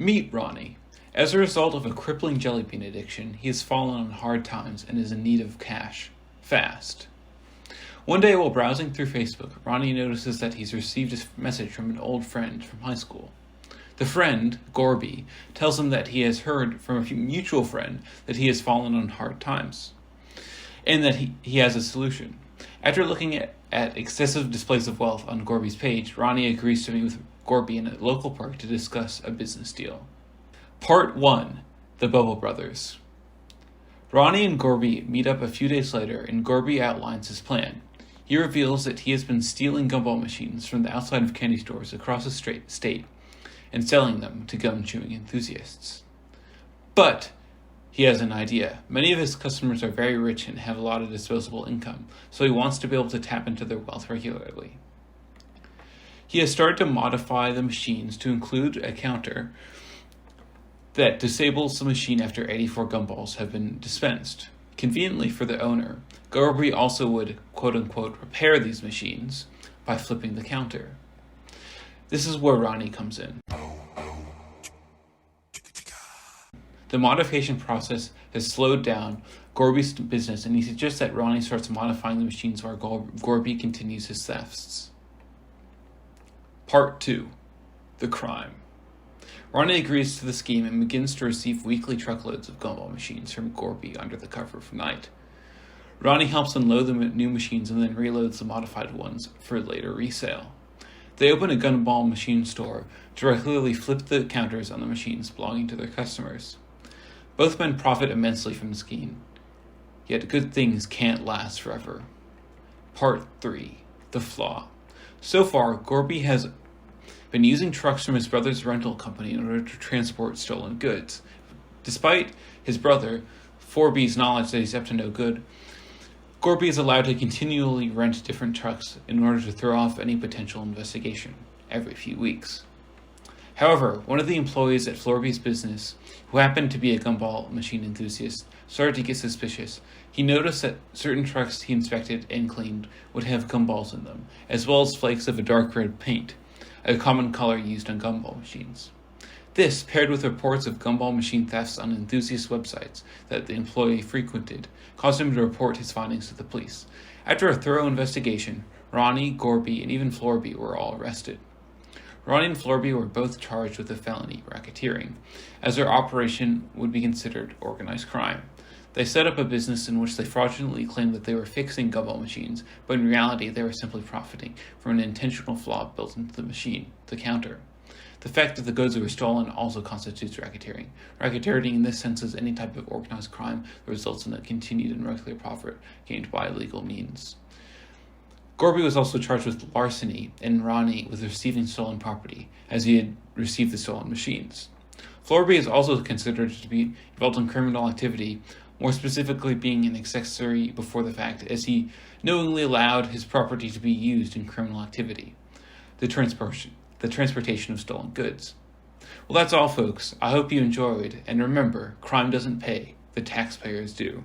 Meet Ronnie. As a result of a crippling jelly bean addiction, he has fallen on hard times and is in need of cash. Fast. One day while browsing through Facebook, Ronnie notices that he's received a message from an old friend from high school. The friend, Gorby, tells him that he has heard from a mutual friend that he has fallen on hard times, and that he has a solution. After looking at excessive displays of wealth on Gorby's page, Ronnie agrees to meet with Gorby in a local park to discuss a business deal. Part 1. The Bubble Brothers. Ronnie and Gorby meet up a few days later, and Gorby outlines his plan. He reveals that he has been stealing gumball machines from the outside of candy stores across the state and selling them to gum-chewing enthusiasts. But he has an idea. Many of his customers are very rich and have a lot of disposable income, so he wants to be able to tap into their wealth regularly. He has started to modify the machines to include a counter that disables the machine after 84 gumballs have been dispensed. Conveniently for the owner, Gorby also would, quote-unquote, repair these machines by flipping the counter. This is where Ronnie comes in. The modification process has slowed down Gorby's business, and he suggests that Ronnie starts modifying the machines while Gorby continues his thefts. Part 2. The Crime. Ronnie agrees to the scheme and begins to receive weekly truckloads of gumball machines from Gorby under the cover of night. Ronnie helps unload the new machines and then reloads the modified ones for later resale. They open a gumball machine store to regularly flip the counters on the machines belonging to their customers. Both men profit immensely from the scheme, yet good things can't last forever. Part 3. The Flaw. So far, Gorby has been using trucks from his brother's rental company in order to transport stolen goods. Despite his brother, 4B's knowledge that he's up to no good, Gorby is allowed to continually rent different trucks in order to throw off any potential investigation every few weeks. However, one of the employees at 4B's business, who happened to be a gumball machine enthusiast, started to get suspicious. He noticed that certain trucks he inspected and cleaned would have gumballs in them, as well as flakes of a dark red paint, a common color used on gumball machines. This, paired with reports of gumball machine thefts on enthusiast websites that the employee frequented, caused him to report his findings to the police. After a thorough investigation, Ronnie, Gorby, and even Florby were all arrested. Ronnie and Florby were both charged with a felony, racketeering, as their operation would be considered organized crime. They set up a business in which they fraudulently claimed that they were fixing gumball machines, but in reality they were simply profiting from an intentional flaw built into the machine, the counter. The fact that the goods were stolen also constitutes racketeering. Racketeering in this sense is any type of organized crime that results in a continued and regular profit gained by illegal means. Gorby was also charged with larceny, and Ronnie with receiving stolen property, as he had received the stolen machines. Florby is also considered to be involved in criminal activity, more specifically being an accessory before the fact, as he knowingly allowed his property to be used in criminal activity, the transportation of stolen goods. Well, that's all, folks. I hope you enjoyed, and remember, crime doesn't pay, the taxpayers do.